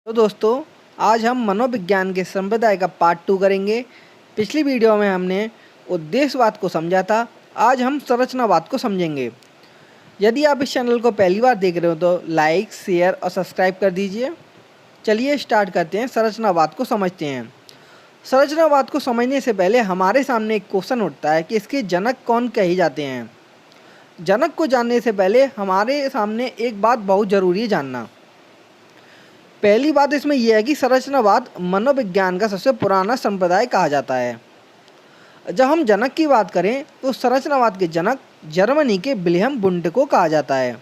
तो दोस्तों, आज हम मनोविज्ञान के संप्रदाय का पार्ट 2 करेंगे। पिछली वीडियो में हमने उद्देश्यवाद को समझा था। आज हम संरचनावाद को समझेंगे। यदि आप इस चैनल को पहली बार देख रहे हो तो लाइक, शेयर और सब्सक्राइब कर दीजिए। चलिए स्टार्ट करते हैं, संरचनावाद को समझते हैं। संरचनावाद को समझने से पहले हमारे सामने एक क्वेश्चन उठता है कि इसके जनक कौन कहे जाते हैं। जनक को जानने से पहले हमारे सामने एक बात बहुत ज़रूरी है जानना। पहली बात इसमें यह है कि संरचनावाद मनोविज्ञान का सबसे पुराना संप्रदाय कहा जाता है। जब हम जनक की बात करें तो संरचनावाद के जनक जर्मनी के विलियम वुंट को कहा जाता है।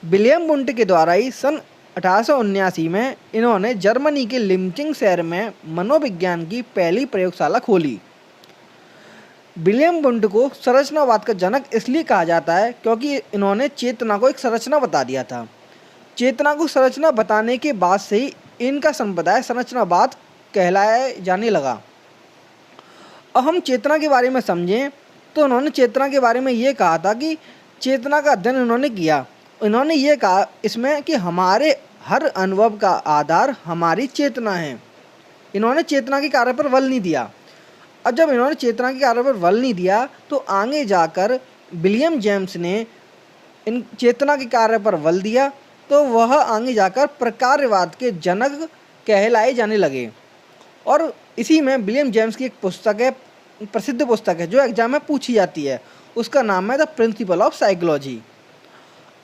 विलियम वुंट के द्वारा ही सन 1879 में इन्होंने जर्मनी के लिम्चिंग शहर में मनोविज्ञान की पहली प्रयोगशाला खोली। विलियम वुंट को संरचनावाद का जनक इसलिए कहा जाता है क्योंकि इन्होंने चेतना को एक संरचना बता दिया था। चेतना को संरचना बताने के बाद से ही इनका संप्रदाय संरचनावाद कहलाया जाने लगा। अब हम चेतना के बारे में समझें तो उन्होंने चेतना के बारे में ये कहा था कि चेतना का अध्ययन उन्होंने किया। उन्होंने ये कहा इसमें कि हमारे हर अनुभव का आधार हमारी चेतना है। इन्होंने चेतना के कार्य पर बल नहीं दिया। अब जब इन्होंने चेतना के कार्य पर बल नहीं दिया तो आगे जाकर विलियम जेम्स ने इन चेतना के कार्य पर बल दिया, तो वह आगे जाकर प्रकार्यवाद के जनक कहलाए जाने लगे। और इसी में विलियम जेम्स की एक पुस्तक है, प्रसिद्ध पुस्तक है जो एग्जाम में पूछी जाती है। उसका नाम है द प्रिंसिपल ऑफ साइकोलॉजी।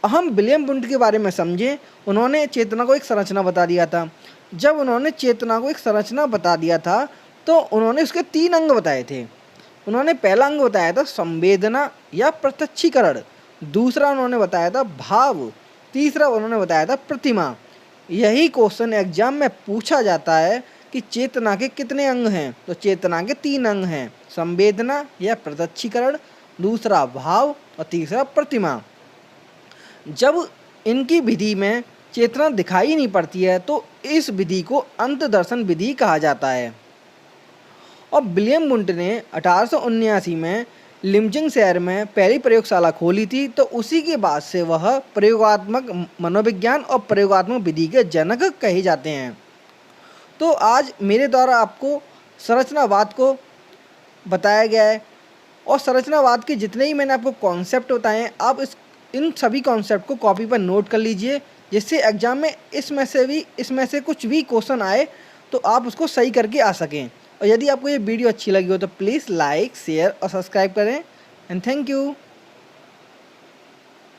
हम विलियम वुंट के बारे में समझें। उन्होंने चेतना को एक संरचना बता दिया था। जब उन्होंने चेतना को एक संरचना बता दिया था तो उन्होंने उसके 3 अंग बताए थे। उन्होंने पहला अंग बताया था संवेदना या प्रत्यक्षीकरण, दूसरा उन्होंने बताया था भाव, तीसरा उन्होंने बताया था प्रतिमा। यही क्वेश्चन एग्जाम में पूछा जाता है कि चेतना के कितने अंग हैं। तो चेतना के 3 अंग हैं, संवेदना या प्रत्यक्षीकरण, दूसरा भाव और तीसरा प्रतिमा। जब इनकी विधि में चेतना दिखाई नहीं पड़ती है तो इस विधि को अंतदर्शन विधि कहा जाता है। और विलियम वुंट ने 1879 में लिम्जिंग शहर में पहली प्रयोगशाला खोली थी। तो उसी के बाद से वह प्रयोगात्मक मनोविज्ञान और प्रयोगात्मक विधि के जनक कहे जाते हैं। तो आज मेरे द्वारा आपको संरचनावाद को बताया गया है और संरचनावाद के जितने ही मैंने आपको कॉन्सेप्ट बताए हैं, आप इन सभी कॉन्सेप्ट को कॉपी पर नोट कर लीजिए, जिससे एग्जाम में इसमें से कुछ भी क्वेश्चन आए तो आप उसको सही करके आ सकें। और यदि आपको ये वीडियो अच्छी लगी हो तो प्लीज़ लाइक, शेयर और सब्सक्राइब करें। And thank you.